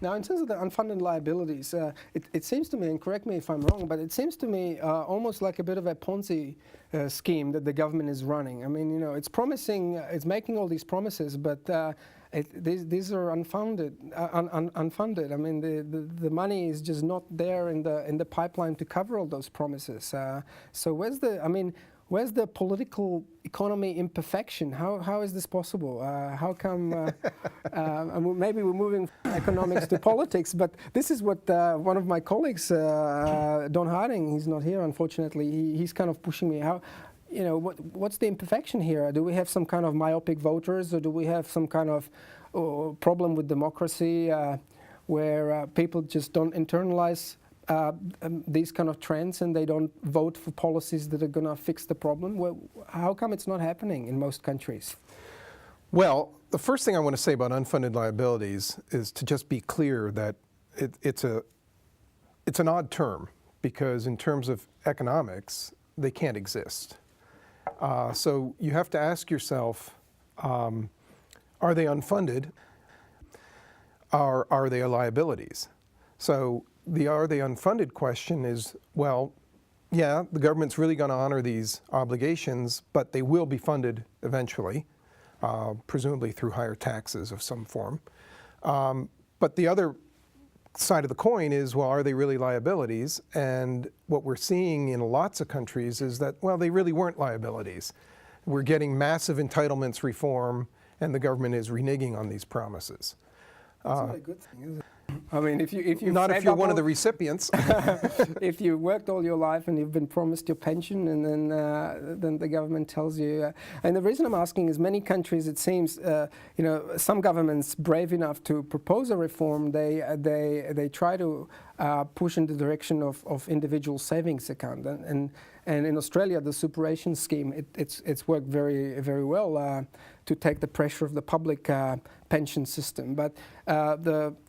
Now, in terms of the unfunded liabilities, it seems to me, and correct me if I'm wrong, but it seems to me almost like a bit of a Ponzi scheme that the government is running. I mean, you know, it's promising, it's making all these promises, but these are unfounded, unfunded. I mean, the money is just not there in the pipeline to cover all those promises. So where's the political economy imperfection? How is this possible? How come? Maybe we're moving from economics to politics, but this is what one of my colleagues, Don Harding, he's not here unfortunately. He's kind of pushing me. How, you know, what's the imperfection here? Do we have some kind of myopic voters, or do we have some kind of problem with democracy where people just don't internalize these kind of trends and they don't vote for policies that are going to fix the problem? Well, how come it's not happening in most countries? Well, the first thing I want to say about unfunded liabilities is to just be clear that it's an odd term, because in terms of economics, they can't exist. So you have to ask yourself, are they unfunded? Are they liabilities? So the are they unfunded question is, well, yeah, the government's really going to honor these obligations, but they will be funded eventually, presumably through higher taxes of some form. But the other side of the coin is, well, are they really liabilities? And what we're seeing in lots of countries is that, well, they really weren't liabilities. We're getting massive entitlements reform, and the government is reneging on these promises. That's not a good thing, is it? I mean, if you not if you're one of the recipients. If you worked all your life and you've been promised your pension, and then the government tells you, and the reason I'm asking is many countries, it seems, you know, some governments brave enough to propose a reform, they try to push in the direction of individual savings account, and in Australia the superannuation scheme, it's worked very, very well to take the pressure of the public pension system. But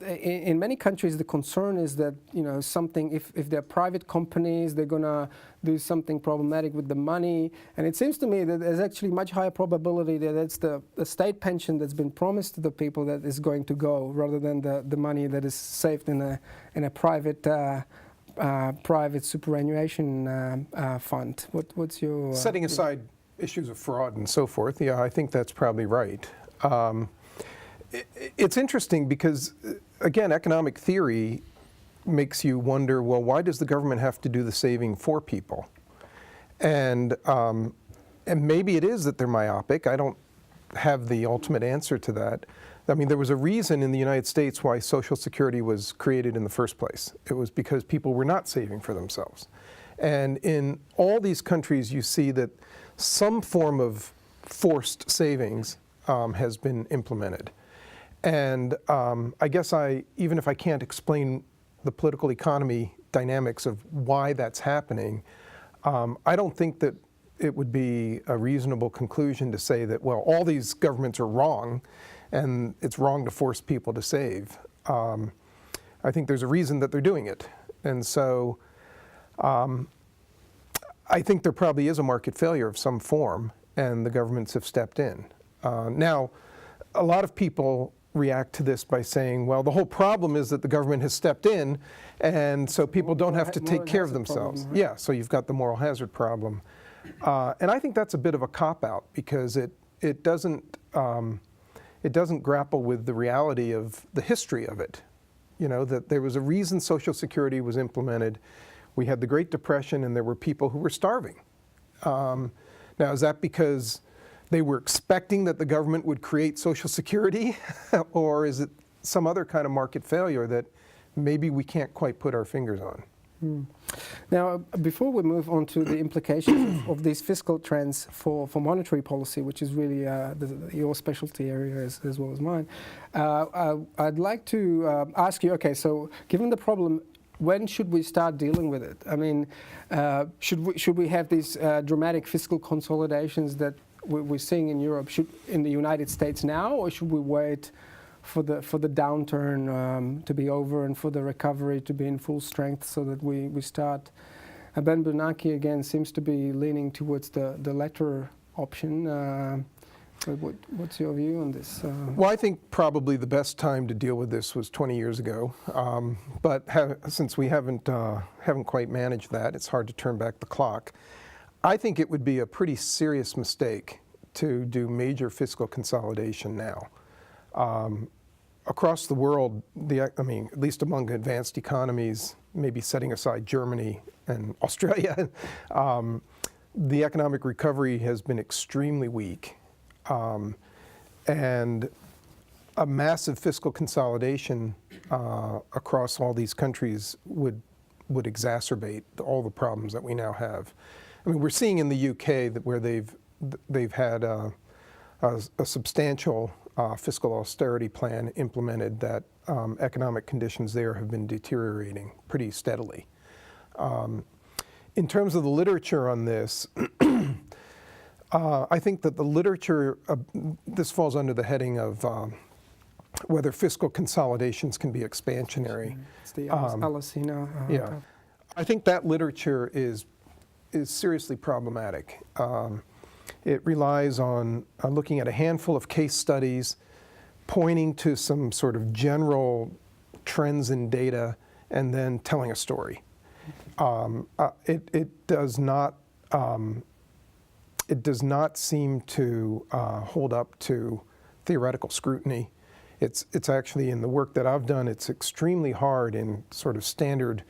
in many countries the concern is that, you know, something, if they're private companies, they're gonna do something problematic with the money, and it seems to me that there's actually much higher probability that it's the state pension that's been promised to the people that is going to go, rather than the money that is saved in a private superannuation fund. What's your setting aside issues of fraud and so forth? Yeah, I think that's probably right. It's interesting because, again, economic theory makes you wonder, well, why does the government have to do the saving for people? And maybe it is that they're myopic. I don't have the ultimate answer to that. I mean, there was a reason in the United States why Social Security was created in the first place. It was because people were not saving for themselves. And in all these countries, you see that some form of forced savings has been implemented. And I guess even if I can't explain the political economy dynamics of why that's happening, I don't think that it would be a reasonable conclusion to say that, well, all these governments are wrong and it's wrong to force people to save. I think there's a reason that they're doing it. And so I think there probably is a market failure of some form, and the governments have stepped in. Now, a lot of people react to this by saying, well, the whole problem is that the government has stepped in, and so people don't have to take care of themselves. Problem, right? Yeah, so you've got the moral hazard problem. And I think that's a bit of a cop-out, because it doesn't grapple with the reality of the history of it. You know, that there was a reason Social Security was implemented. We had the Great Depression, and there were people who were starving. Now, is that because they were expecting that the government would create Social Security? Or is it some other kind of market failure that maybe we can't quite put our fingers on? Now, before we move on to the implications of these fiscal trends for monetary policy, which is really your specialty area as well as mine, I'd like to ask you, okay, so given the problem, when should we start dealing with it? I mean, should we have these dramatic fiscal consolidations that we're seeing in Europe, in the United States now, or should we wait for the downturn to be over and for the recovery to be in full strength so that we start? Ben Bernanke again seems to be leaning towards the latter option. What's your view on this? Well, I think probably the best time to deal with this was 20 years ago, but since we haven't quite managed that, it's hard to turn back the clock. I think it would be a pretty serious mistake to do major fiscal consolidation now. Across the world, at least among advanced economies, maybe setting aside Germany and Australia, the economic recovery has been extremely weak. And a massive fiscal consolidation across all these countries would exacerbate all the problems that we now have. I mean, we're seeing in the UK that where they've had a substantial fiscal austerity plan implemented, that economic conditions there have been deteriorating pretty steadily. In terms of the literature on this, I think that the literature, this falls under the heading of whether fiscal consolidations can be expansionary. It's the Alesina. Yeah. I think that literature is seriously problematic. It relies on looking at a handful of case studies, pointing to some sort of general trends in data, and then telling a story. It does not seem to hold up to theoretical scrutiny. It's actually, in the work that I've done, it's extremely hard in sort of standard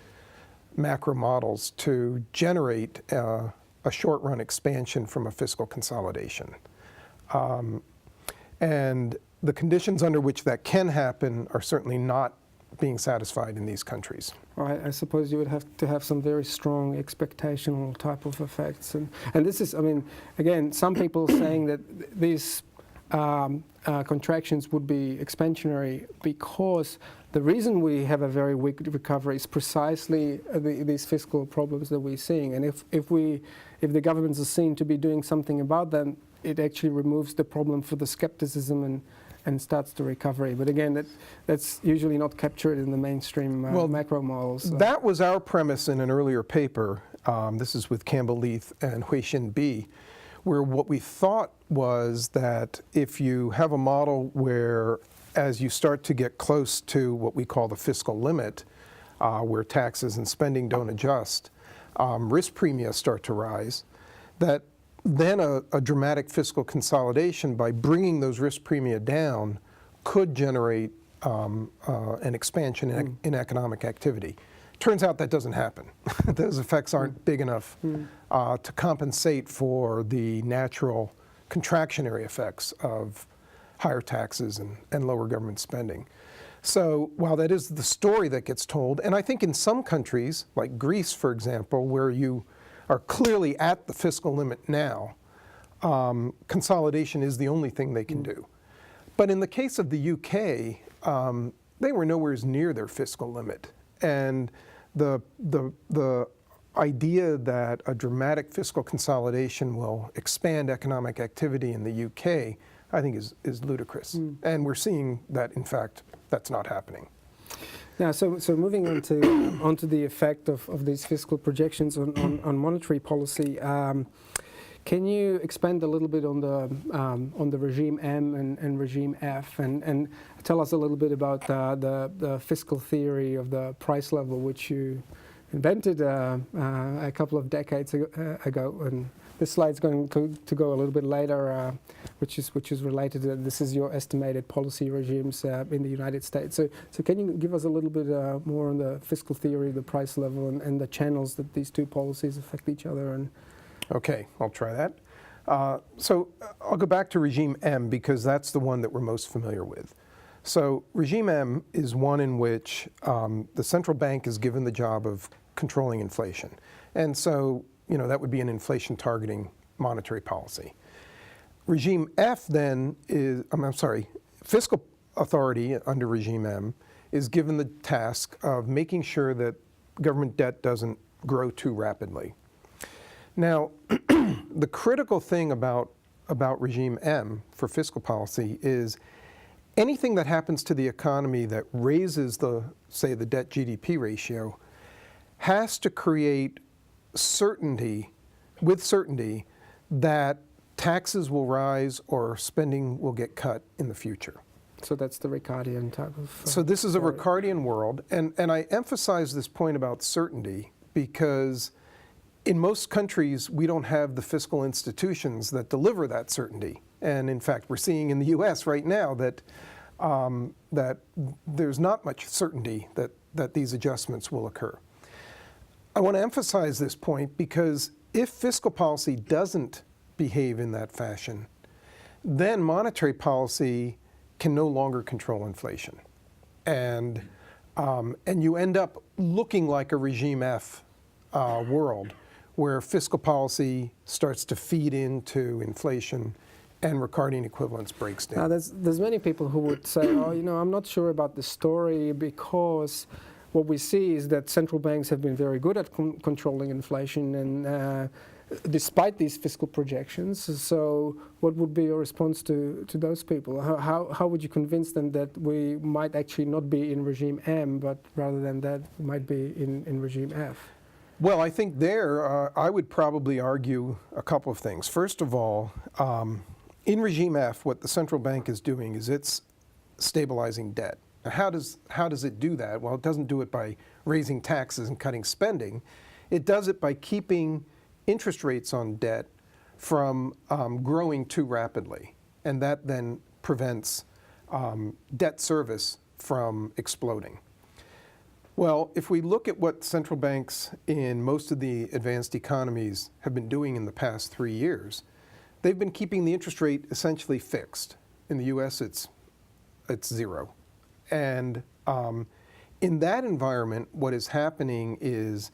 macro models to generate a short-run expansion from a fiscal consolidation. And the conditions under which that can happen are certainly not being satisfied in these countries. Right, I suppose you would have to have some very strong expectational type of effects. And this is, I mean, again, some people saying that these contractions would be expansionary because the reason we have a very weak recovery is precisely these fiscal problems that we're seeing. And if the governments are seen to be doing something about them, it actually removes the problem for the skepticism and starts the recovery. But again, that's usually not captured in the mainstream macro models. So. That was our premise in an earlier paper. This is with Campbell Leith and Huixin Bi, where what we thought was that if you have a model where, as you start to get close to what we call the fiscal limit, where taxes and spending don't adjust, risk premia start to rise, that then a dramatic fiscal consolidation by bringing those risk premia down could generate an expansion in economic activity. Turns out that doesn't happen. Those effects aren't big enough to compensate for the natural contractionary effects of higher taxes and lower government spending. So while that is the story that gets told, and I think in some countries, like Greece, for example, where you are clearly at the fiscal limit now, consolidation is the only thing they can do. But in the case of the UK, they were nowhere near their fiscal limit. And the idea that a dramatic fiscal consolidation will expand economic activity in the UK, I think is ludicrous. And we're seeing that, in fact, that's not happening. Now, so moving onto the effect of these fiscal projections on monetary policy, can you expand a little bit on the regime M and regime F, and tell us a little bit about the fiscal theory of the price level, which you invented a couple of decades ago, and this slide's going to go a little bit later, which is related to this is your estimated policy regimes in the United States. So can you give us a little bit more on the fiscal theory, the price level, and the channels that these two policies affect each other? And okay, I'll try that. So I'll go back to regime M because that's the one that we're most familiar with. So regime M is one in which the central bank is given the job of controlling inflation. And so, you know, that would be an inflation targeting monetary policy. Regime F then is, fiscal authority under regime M is given the task of making sure that government debt doesn't grow too rapidly. Now, the critical thing about regime M for fiscal policy is anything that happens to the economy that raises say the debt GDP ratio has to create certainty that taxes will rise or spending will get cut in the future. So that's the Ricardian type of... So this is a theory. Ricardian world, and I emphasize this point about certainty because in most countries we don't have the fiscal institutions that deliver that certainty. And in fact, we're seeing in the US right now that, that there's not much certainty that these adjustments will occur. I want to emphasize this point because if fiscal policy doesn't behave in that fashion, then monetary policy can no longer control inflation. And you end up looking like a regime F world where fiscal policy starts to feed into inflation and Ricardian equivalence breaks down. Now, there's many people who would say, oh, you know, I'm not sure about the story because what we see is that central banks have been very good at controlling inflation and despite these fiscal projections. So what would be your response to those people? How would you convince them that we might actually not be in regime M, but rather than that we might be in regime F? Well, I think there I would probably argue a couple of things. First of all, in regime F, what the central bank is doing is it's stabilizing debt. Now, how does it do that? Well, it doesn't do it by raising taxes and cutting spending. It does it by keeping interest rates on debt from growing too rapidly. And that then prevents debt service from exploding. Well, if we look at what central banks in most of the advanced economies have been doing in the past 3 years, they've been keeping the interest rate essentially fixed. In the US, it's zero. And in that environment, what is happening is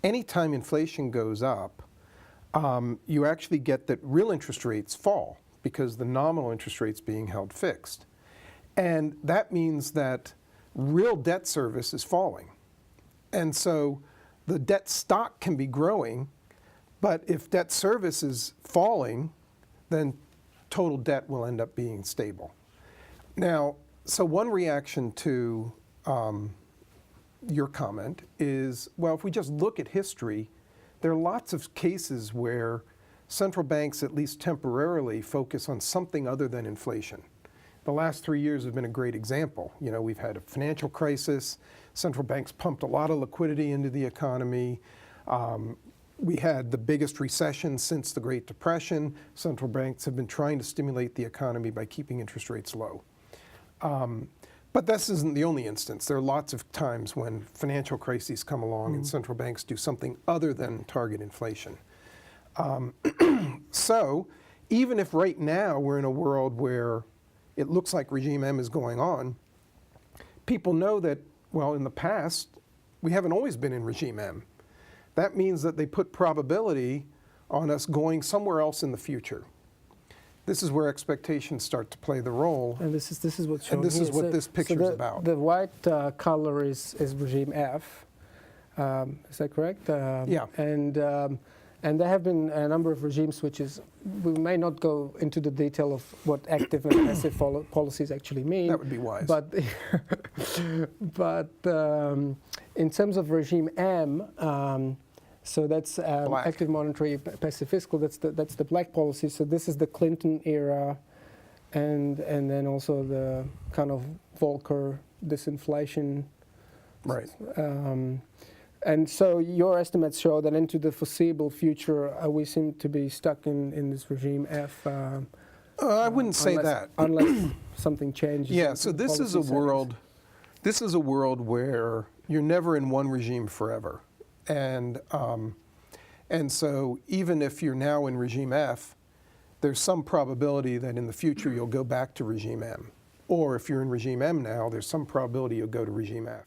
anytime inflation goes up, you actually get that real interest rates fall because the nominal interest rate's being held fixed. And that means that real debt service is falling. And so the debt stock can be growing, but if debt service is falling, then total debt will end up being stable. Now, so one reaction to your comment is, well, if we just look at history, there are lots of cases where central banks, at least temporarily, focus on something other than inflation. The last 3 years have been a great example. You know, we've had a financial crisis. Central banks pumped a lot of liquidity into the economy. We had the biggest recession since the Great Depression. Central banks have been trying to stimulate the economy by keeping interest rates low. But this isn't the only instance. There are lots of times when financial crises come along and central banks do something other than target inflation. So even if right now we're in a world where it looks like regime M is going on, people know that, well, in the past, we haven't always been in regime M. That means that they put probability on us going somewhere else in the future. This is where expectations start to play the role. And this is what's shown and this here. is what this picture is about. The white color is regime F. Is that correct? Yeah. And there have been a number of regime switches. We may not go into the detail of what active and passive policies actually mean. That would be wise. But, in terms of regime M, so that's active monetary, passive fiscal. That's the black policy. So this is the Clinton era, and then also the kind of Volcker disinflation. Right. And so your estimates show that into the foreseeable future, we seem to be stuck in this regime F. I wouldn't say that. Unless something changes. Yeah, so this is a world. This is a world where you're never in one regime forever, and so even if you're now in regime F, there's some probability that in the future you'll go back to regime M, or if you're in regime M now, there's some probability you'll go to regime F.